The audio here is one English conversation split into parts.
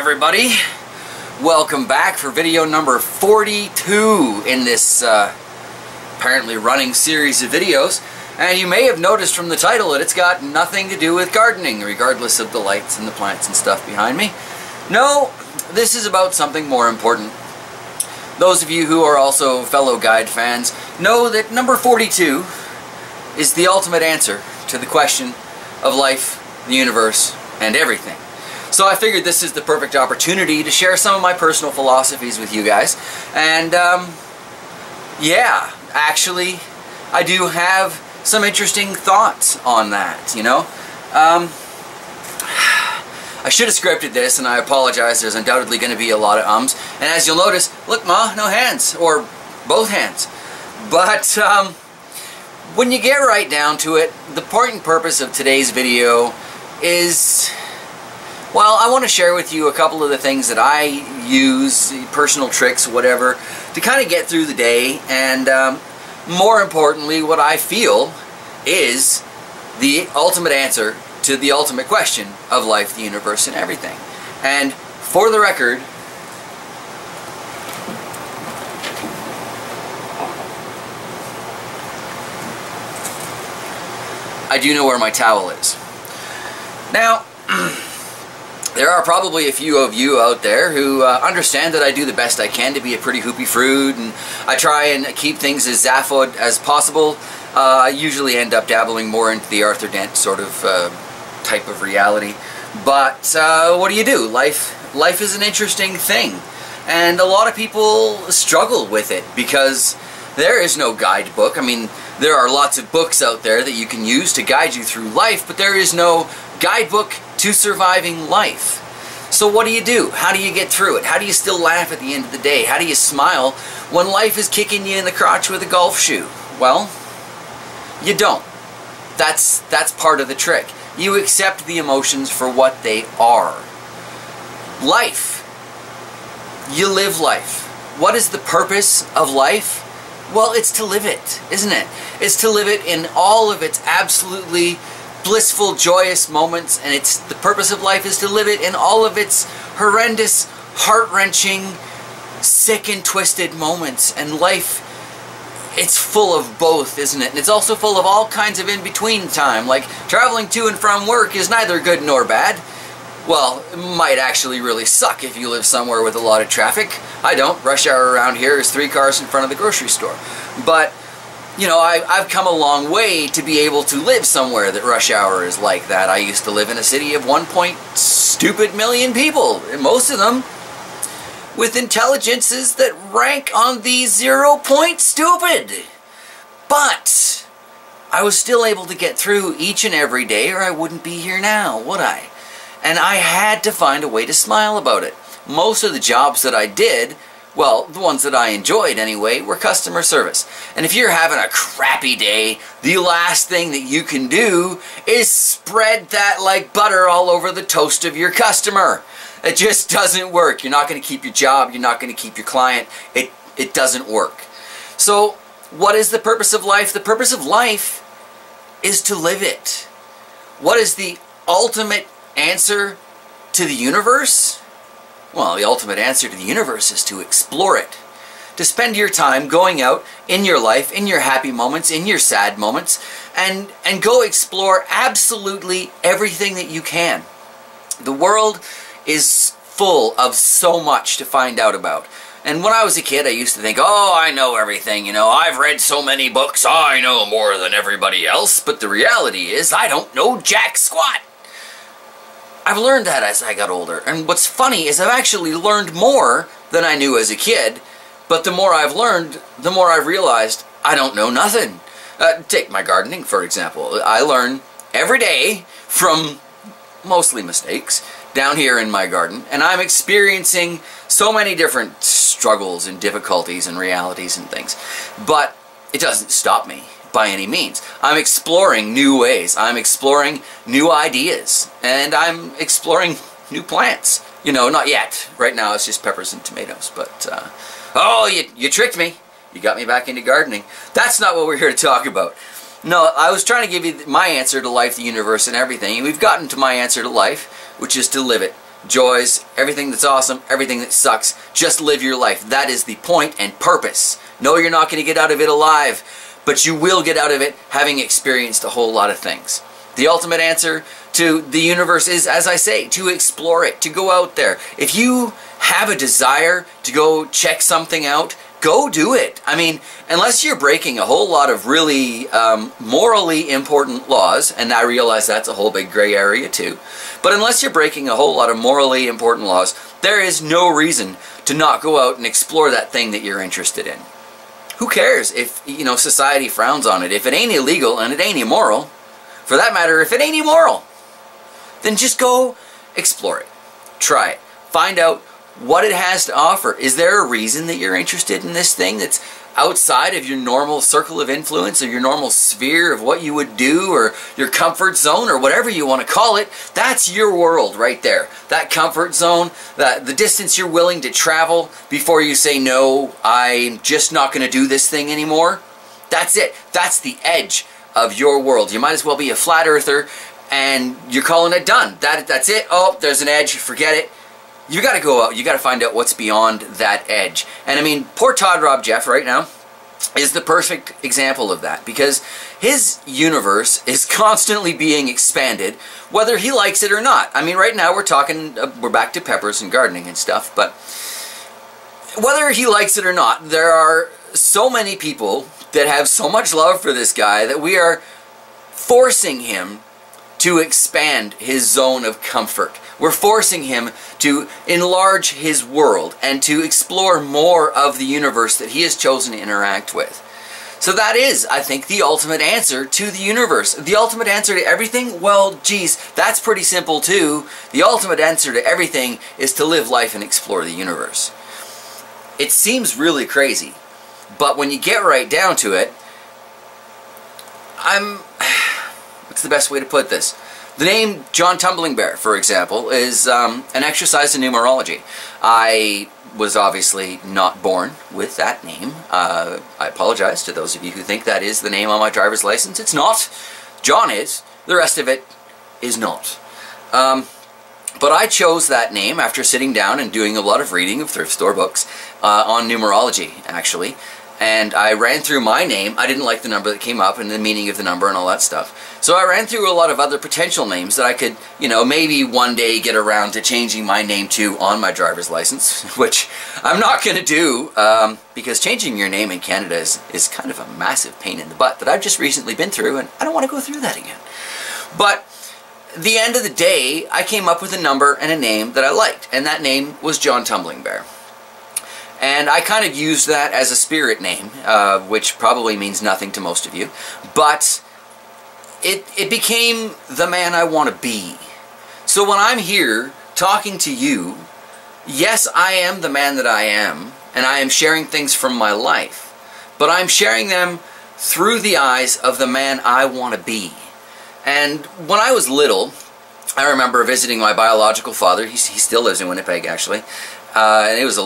everybody. Welcome back for video number 42 in this apparently running series of videos. And you may have noticed from the title that it's got nothing to do with gardening, regardless of the lights and the plants and stuff behind me. No, this is about something more important. Those of you who are also fellow guide fans know that number 42 is the ultimate answer to the question of life, the universe, and everything. So I figured this is the perfect opportunity to share some of my personal philosophies with you guys. And yeah, actually, I do have some interesting thoughts on that, you know. I should have scripted this, and I apologize. There's undoubtedly going to be a lot of ums. And as you'll notice, look, Ma, no hands, or both hands. But when you get right down to it, the point and purpose of today's video is, well, I want to share with you a couple of the things that I use, personal tricks, whatever, to kind of get through the day, and more importantly, what I feel is the ultimate answer to the ultimate question of life, the universe, and everything. And for the record, I do know where my towel is. Now, there are probably a few of you out there who understand that I do the best I can to be a pretty hoopy fruit, and I try and keep things as zaphod as possible. I usually end up dabbling more into the Arthur Dent sort of type of reality. But what do you do? Life is an interesting thing, and a lot of people struggle with it because there is no guidebook. I mean, there are lots of books out there that you can use to guide you through life, but there is no guidebook to surviving life. So what do? How do you get through it? How do you still laugh at the end of the day? How do you smile when life is kicking you in the crotch with a golf shoe? Well, you don't. That's part of the trick. You accept the emotions for what they are. Life. You live life. What is the purpose of life? Well, it's to live it, isn't it? It's to live it in all of its absolutely blissful, joyous moments, and the purpose of life is to live it in all of its horrendous, heart-wrenching, sick and twisted moments. And life, it's full of both, isn't it? And it's also full of all kinds of in-between time, like traveling to and from work is neither good nor bad. Well, it might actually really suck if you live somewhere with a lot of traffic. I don't. Rush hour around here is 3 cars in front of the grocery store. But you know, I've come a long way to be able to live somewhere that rush hour is like that. I used to live in a city of 1 million people, and most of them with intelligences that rank on the 0 stupid. But I was still able to get through each and every day, or I wouldn't be here now, would I? And I had to find a way to smile about it. Most of the jobs that I did, well, the ones that I enjoyed anyway, were customer service. And if you're having a crappy day, the last thing that you can do is spread that like butter all over the toast of your customer. It just doesn't work. You're not going to keep your job. You're not going to keep your client. It doesn't work. So what is the purpose of life? The purpose of life is to live it. What is the ultimate answer to the universe? Well, the ultimate answer to the universe is to explore it. To spend your time going out in your life, in your happy moments, in your sad moments, and go explore absolutely everything that you can. The world is full of so much to find out about. And when I was a kid, I used to think, oh, I know everything, you know, I've read so many books, I know more than everybody else. But the reality is, I don't know jack squat. I've learned that as I got older, and what's funny is I've actually learned more than I knew as a kid, but the more I've learned, the more I've realized I don't know nothing. Take my gardening, for example. I learn every day from mostly mistakes down here in my garden, and I'm experiencing so many different struggles and difficulties and realities and things, but it doesn't stop me by any means. I'm exploring new ways. I'm exploring new ideas. And I'm exploring new plants. You know, not yet. Right now it's just peppers and tomatoes. But, oh, you tricked me. You got me back into gardening. That's not what we're here to talk about. No, I was trying to give you my answer to life, the universe, and everything. And we've gotten to my answer to life, which is to live it. joys, everything that's awesome, everything that sucks. Just live your life. That is the point and purpose. No, you're not going to get out of it alive, but you will get out of it having experienced a whole lot of things. The ultimate answer to the universe is, as I say, to explore it, to go out there. If you have a desire to go check something out, go do it. I mean, unless you're breaking a whole lot of really morally important laws, and I realize that's a whole big gray area too, but unless you're breaking a whole lot of morally important laws, there is no reason to not go out and explore that thing that you're interested in. Who cares if, you know, society frowns on it? If it ain't illegal and it ain't immoral, for that matter, if it ain't immoral, then just go explore it. Try it. Find out what it has to offer. Is there a reason that you're interested in this thing that's outside of your normal circle of influence or your normal sphere of what you would do or your comfort zone or whatever you want to call it? That's your world right there. That comfort zone, the distance you're willing to travel before you say, no, I'm just not going to do this thing anymore. That's it. That's the edge of your world. You might as well be a flat earther and you're calling it done. That's it. Oh, there's an edge. Forget it. You got to go out. You got to find out what's beyond that edge. And I mean, poor Todd Rob Jeff right now is the perfect example of that, because his universe is constantly being expanded, whether he likes it or not. I mean, right now we're back to peppers and gardening and stuff, but whether he likes it or not, there are so many people that have so much love for this guy that we are forcing him to expand his zone of comfort. We're forcing him to enlarge his world and to explore more of the universe that he has chosen to interact with. So that is, I think, the ultimate answer to the universe. The ultimate answer to everything? Well, geez, that's pretty simple too. The ultimate answer to everything is to live life and explore the universe. It seems really crazy, but when you get right down to it, what's the best way to put this? The name John Tumbling Bear, for example, is an exercise in numerology. I was obviously not born with that name. I apologize to those of you who think that is the name on my driver's license. It's not. John is. The rest of it is not. But I chose that name after sitting down and doing a lot of reading of thrift store books on numerology, actually. And I ran through my name. I didn't like the number that came up and the meaning of the number and all that stuff. So I ran through a lot of other potential names that I could, you know, maybe one day get around to changing my name to on my driver's license, which I'm not going to do because changing your name in Canada is kind of a massive pain in the butt that I've just recently been through, and I don't want to go through that again. But at the end of the day, I came up with a number and a name that I liked, and that name was John Tumbling Bear. And I kind of used that as a spirit name, which probably means nothing to most of you, but it became the man I want to be. So when I'm here talking to you, yes, I am the man that I am, and I am sharing things from my life, but I'm sharing them through the eyes of the man I want to be. And when I was little, I remember visiting my biological father. He still lives in Winnipeg, actually. And it was a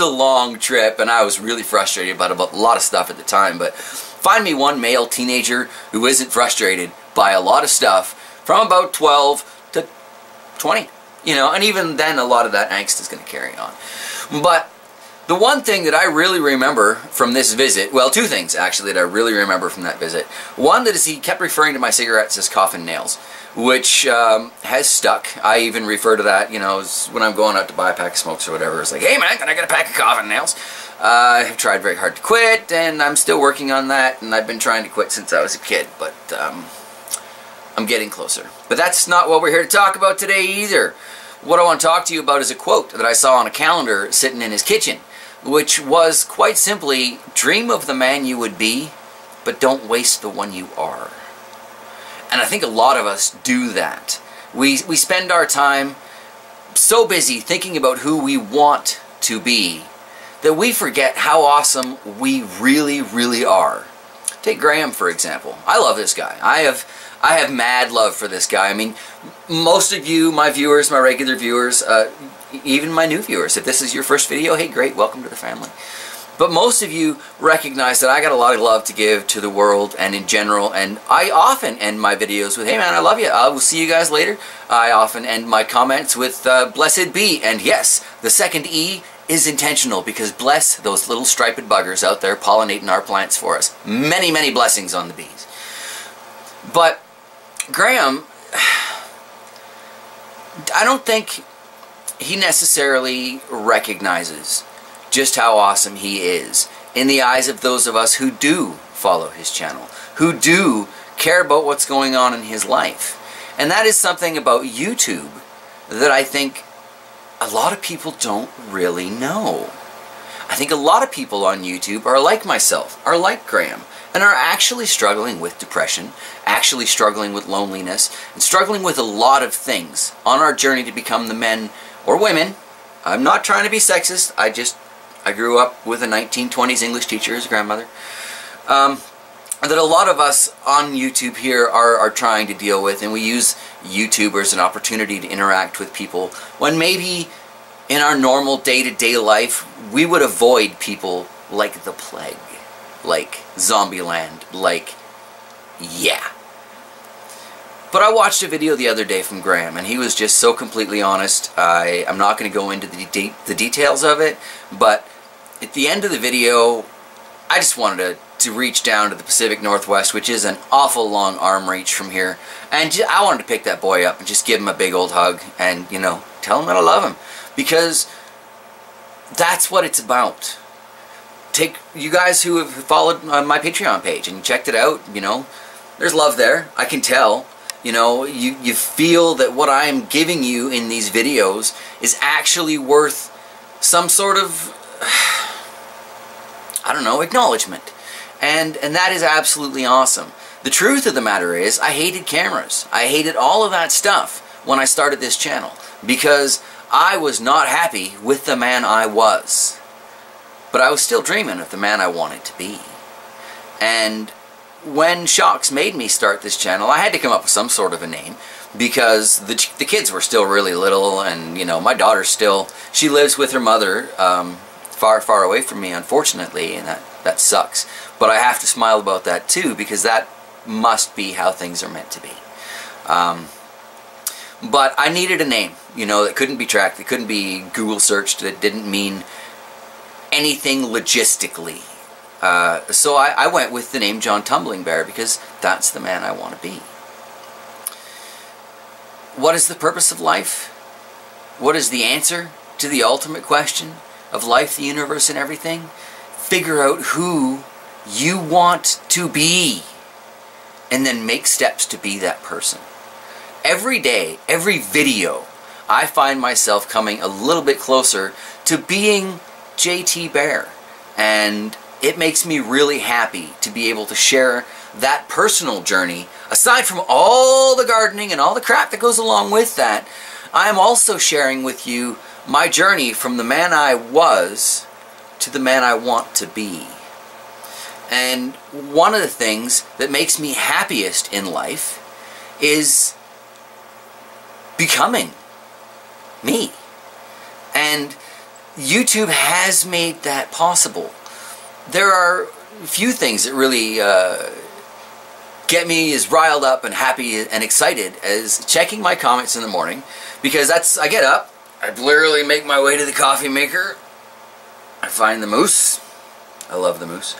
long trip, and I was really frustrated about a lot of stuff at the time. But find me one male teenager who isn't frustrated by a lot of stuff from about 12 to 20, you know, and even then a lot of that angst is going to carry on. But the one thing that I really remember from this visit, well, two things actually that I really remember from that visit. One, that is he kept referring to my cigarettes as coffin nails, which has stuck. I even refer to that, you know, when I'm going out to buy a pack of smokes or whatever. It's like, hey man, can I get a pack of coffin nails? I have tried very hard to quit, and I'm still working on that, and I've been trying to quit since I was a kid, but I'm getting closer. But that's not what we're here to talk about today either. What I want to talk to you about is a quote that I saw on a calendar sitting in his kitchen, which was quite simply, dream of the man you would be, but don't waste the one you are. And I think a lot of us do that. We spend our time so busy thinking about who we want to be that we forget how awesome we really, really are. Take Graham, for example. I love this guy. I have mad love for this guy. I mean, most of you, my viewers, my regular viewers, even my new viewers, if this is your first video, hey, great, welcome to the family. But most of you recognize that I got a lot of love to give to the world and in general, and I often end my videos with, hey man, I love you, I will see you guys later. I often end my comments with, blessed be, and yes, the second E is intentional, because bless those little striped buggers out there pollinating our plants for us. Many, many blessings on the bees. But Graham, I don't think he necessarily recognizes just how awesome he is in the eyes of those of us who do follow his channel, who do care about what's going on in his life. And that is something about YouTube that I think a lot of people don't really know. I think a lot of people on YouTube are like myself, are like Graham, and are actually struggling with depression, actually struggling with loneliness, and struggling with a lot of things on our journey to become the men or women. I'm not trying to be sexist, I grew up with a 1920s English teacher as a grandmother. That a lot of us on YouTube here are trying to deal with, and we use YouTube as an opportunity to interact with people when maybe in our normal day-to-day life we would avoid people like the plague, like Zombieland, like, yeah. But I watched a video the other day from Graham, and he was just so completely honest. I'm not going to go into the details of it, but at the end of the video, I just wanted to reach down to the Pacific Northwest, which is an awful long arm reach from here, and I wanted to pick that boy up and just give him a big old hug and, you know, tell him that I love him, because that's what it's about. Take you guys who have followed my Patreon page and checked it out, you know, there's love there. I can tell. You know, you feel that what I am giving you in these videos is actually worth some sort of, I don't know, acknowledgement. And that is absolutely awesome. The truth of the matter is, I hated cameras. I hated all of that stuff when I started this channel, because I was not happy with the man I was. But I was still dreaming of the man I wanted to be. And when Shocks made me start this channel, I had to come up with some sort of a name, because the kids were still really little, and, you know, my daughter still, she lives with her mother far, far away from me, unfortunately, and that sucks. But I have to smile about that too, because that must be how things are meant to be. But I needed a name, you know, that couldn't be tracked, that couldn't be Google searched, that didn't mean anything logistically. So I went with the name John Tumbling Bear, because that's the man I want to be. What is the purpose of life? What is the answer to the ultimate question of life, the universe, and everything? Figure out who you want to be, and then make steps to be that person. Every day, every video, I find myself coming a little bit closer to being JT Bear, and it makes me really happy to be able to share that personal journey. Aside from all the gardening and all the crap that goes along with that, I am also sharing with you my journey from the man I was to the man I want to be. And one of the things that makes me happiest in life is becoming me. And YouTube has made that possible. There are few things that really get me as riled up and happy and excited as checking my comments in the morning, because I get up, I literally make my way to the coffee maker, I find the moose. I love the moose.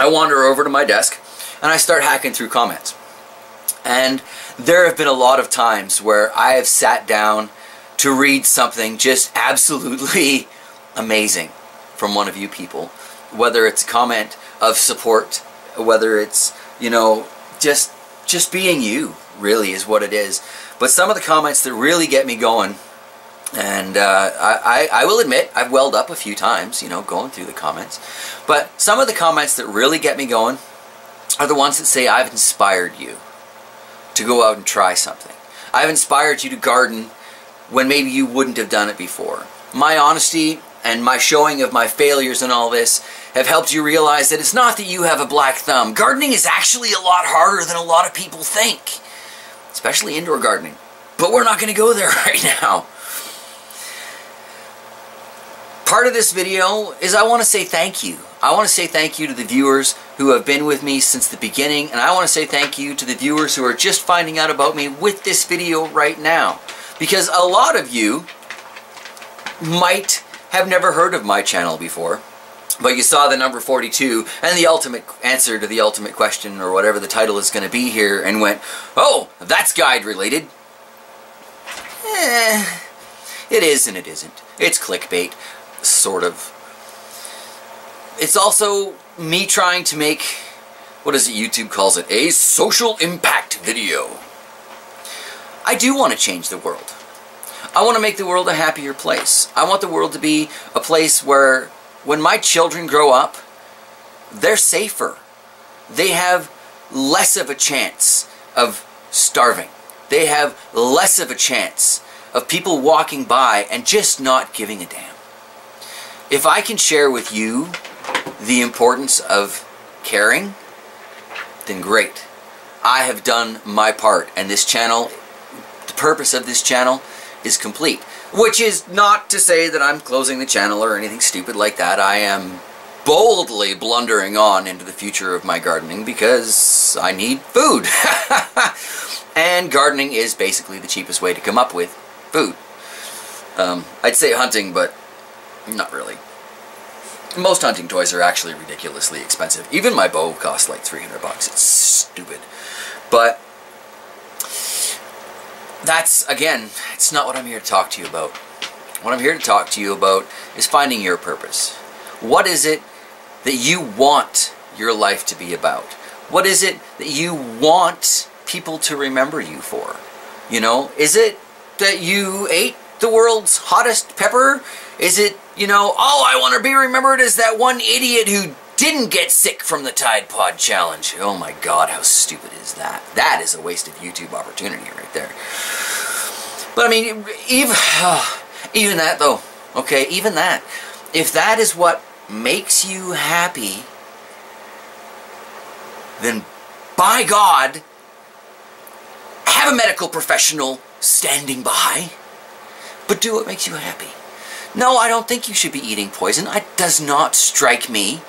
I wander over to my desk and I start hacking through comments. And there have been a lot of times where I have sat down to read something just absolutely amazing from one of you people. Whether it's a comment of support, whether it's, you know, just being you, really is what it is. But some of the comments that really get me going, and I will admit, I've welled up a few times, you know, going through the comments. But some of the comments that really get me going are the ones that say, I've inspired you to go out and try something. I've inspired you to garden when maybe you wouldn't have done it before. My honesty and my showing of my failures and all this have helped you realize that it's not that you have a black thumb. Gardening is actually a lot harder than a lot of people think, especially indoor gardening. But we're not going to go there right now. part of this video is I want to say thank you. I want to say thank you to the viewers who have been with me since the beginning, and I want to say thank you to the viewers who are just finding out about me with this video right now. Because a lot of you might have never heard of my channel before, but you saw the number 42 and the ultimate answer to the ultimate question, or whatever the title is going to be here, and went, oh, that's guide related. It is and it isn't. It's clickbait, sort of. It's also me trying to make, what is it YouTube calls it, a social impact video. I do want to change the world. I want to make the world a happier place. I want the world to be a place where when my children grow up, they're safer. They have less of a chance of starving. They have less of a chance of people walking by and just not giving a damn. If I can share with you the importance of caring, then great. I have done my part, and this channel, the purpose of this channel is complete. Which is not to say that I'm closing the channel or anything stupid like that. I am boldly blundering on into the future of my gardening because I need food. And gardening is basically the cheapest way to come up with food. I'd say hunting, but not really. Most hunting toys are actually ridiculously expensive. Even my bow costs like $300 bucks. It's stupid. But that's, again, it's not what I'm here to talk to you about. What I'm here to talk to you about is finding your purpose. What is it that you want your life to be about? What is it that you want people to remember you for? You know, is it that you ate the world's hottest pepper? Is it, you know, oh, I want to be remembered as that one idiot who didn't get sick from the Tide Pod Challenge? Oh my God, how stupid is that? That is a waste of YouTube opportunity right there. But I mean, even that though, okay, even that. If that is what makes you happy, then by God, have a medical professional standing by, but do what makes you happy. No, I don't think you should be eating poison. It does not strike me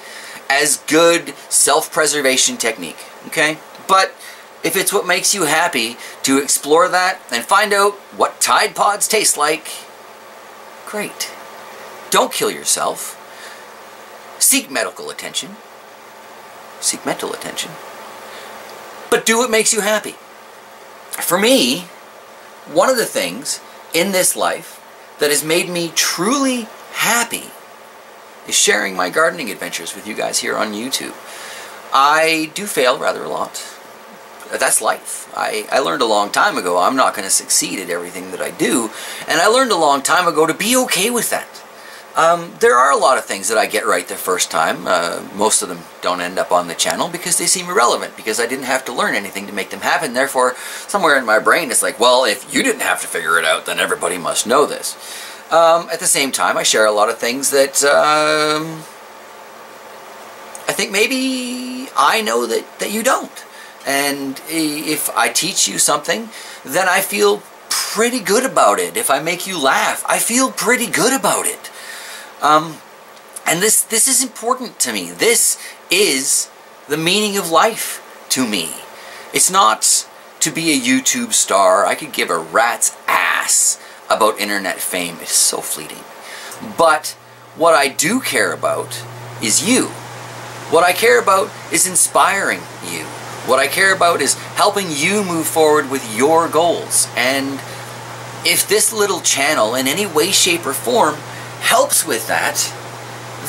as good self-preservation technique, okay? But if it's what makes you happy to explore that and find out what Tide Pods taste like, great. Don't kill yourself. Seek medical attention. Seek mental attention. But do what makes you happy. For me, one of the things in this life that has made me truly happy is sharing my gardening adventures with you guys here on YouTube. I do fail rather a lot. That's life. I learned a long time ago I'm not going to succeed at everything that I do, and I learned a long time ago to be okay with that. There are a lot of things that I get right the first time. Most of them don't end up on the channel because they seem irrelevant, because I didn't have to learn anything to make them happen. Therefore, somewhere in my brain it's like, well, if you didn't have to figure it out, then everybody must know this. At the same time, I share a lot of things that I think maybe I know that you don't. And if I teach you something, then I feel pretty good about it. If I make you laugh, I feel pretty good about it. And this is important to me. This is the meaning of life to me. It's not to be a YouTube star. I could give a rat's ass about internet fame. It's so fleeting. But what I do care about is you. What I care about is inspiring you. What I care about is helping you move forward with your goals. And if this little channel in any way, shape, or form helps with that,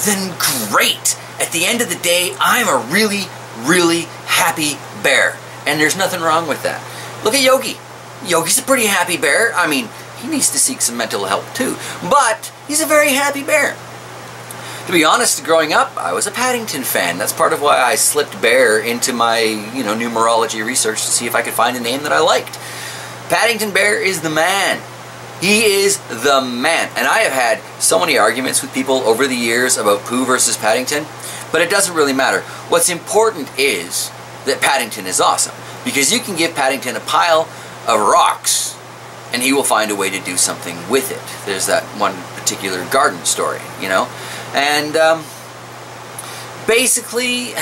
then great. At the end of the day, I'm a really, really happy bear. And there's nothing wrong with that. Look at Yogi. Yogi's a pretty happy bear. I mean, he needs to seek some mental help too. But he's a very happy bear. To be honest, growing up, I was a Paddington fan. That's part of why I slipped bear into my, numerology research to see if I could find a name that I liked. Paddington Bear is the man. He is the man. And I have had so many arguments with people over the years about Pooh versus Paddington, but it doesn't really matter. What's important is that Paddington is awesome, because you can give Paddington a pile of rocks and he will find a way to do something with it. There's that one particular garden story, you know. And basically,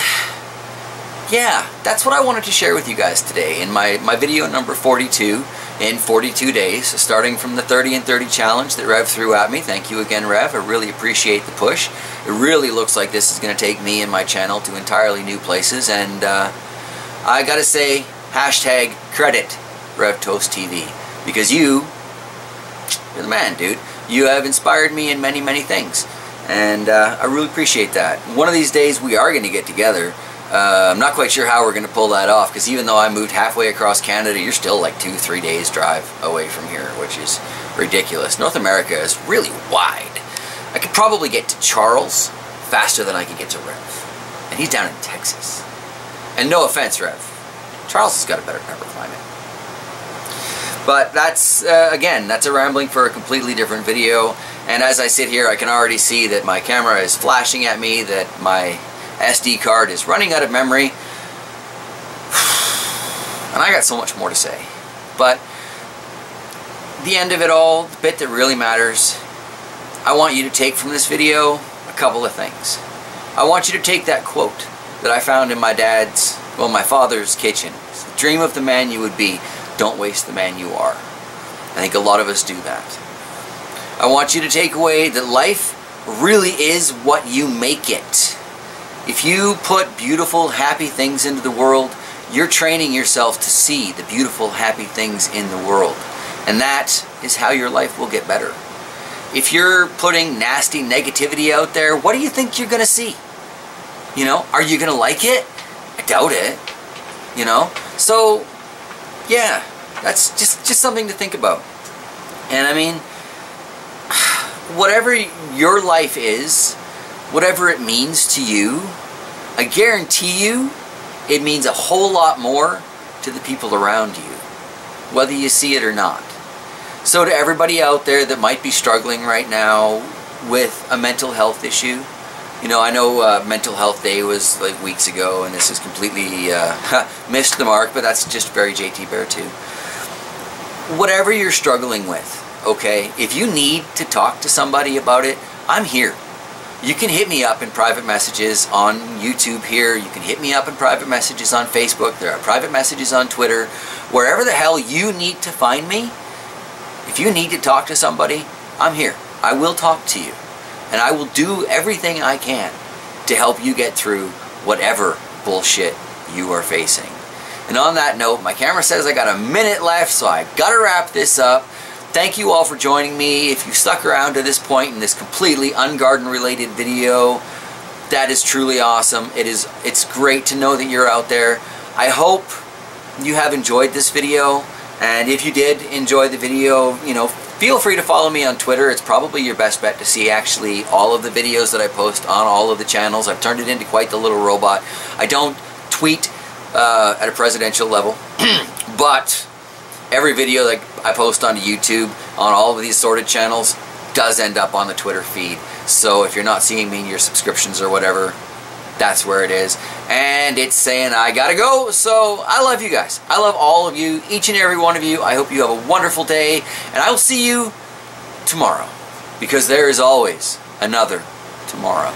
yeah, that's what I wanted to share with you guys today in my video number 42 in 42 days, starting from the 30 and 30 challenge that Rev threw at me. Thank you again, Rev. I really appreciate the push. It really looks like this is going to take me and my channel to entirely new places, and I gotta say, hashtag credit RevToastTV, because you're the man, dude. You have inspired me in many, many things, and I really appreciate that. One of these days we are going to get together. I'm not quite sure how we're going to pull that off, because even though I moved halfway across Canada, you're still like 2-3 days drive away from here, which is ridiculous. North America is really wide. I could probably get to Charles faster than I could get to Rev, and he's down in Texas. And no offense, Rev, Charles has got a better climate. But that's, again, that's a rambling for a completely different video. And as I sit here, I can already see that my camera is flashing at me, that my SD card is running out of memory. And I got so much more to say. But the end of it all, the bit that really matters, I want you to take from this video a couple of things. I want you to take that quote that I found in my father's kitchen. It's the dream of the man you would be. Don't waste the man you are. I think a lot of us do that. I want you to take away that life really is what you make it. If you put beautiful, happy things into the world, you're training yourself to see the beautiful, happy things in the world. And that is how your life will get better. If you're putting nasty negativity out there, what do you think you're going to see? You know, are you going to like it? I doubt it. You know? So, yeah, that's just something to think about. And I mean, whatever your life is, whatever it means to you, I guarantee you it means a whole lot more to the people around you, whether you see it or not. So to everybody out there that might be struggling right now with a mental health issue, you know, I know Mental Health Day was like weeks ago, and this is completely missed the mark, but that's just very JT Bear too. Whatever you're struggling with, okay, if you need to talk to somebody about it, I'm here. You can hit me up in private messages on YouTube here. You can hit me up in private messages on Facebook. There are private messages on Twitter. Wherever the hell you need to find me, if you need to talk to somebody, I'm here. I will talk to you. And I will do everything I can to help you get through whatever bullshit you are facing. And on that note, my camera says I got a minute left, so I gotta wrap this up. Thank you all for joining me. If you stuck around to this point in this completely ungarden related video, that is truly awesome. It's great to know that you're out there. I hope you have enjoyed this video, and if you did enjoy the video, you know, feel free to follow me on Twitter. It's probably your best bet to see actually all of the videos that I post on all of the channels. I've turned it into quite the little robot. I don't tweet at a presidential level, but every video that I post onto YouTube on all of these sorted channels does end up on the Twitter feed. So if you're not seeing me in your subscriptions or whatever, that's where it is. And it's saying I gotta go. So I love you guys. I love all of you, each and every one of you. I hope you have a wonderful day, and I will see you tomorrow, because there is always another tomorrow.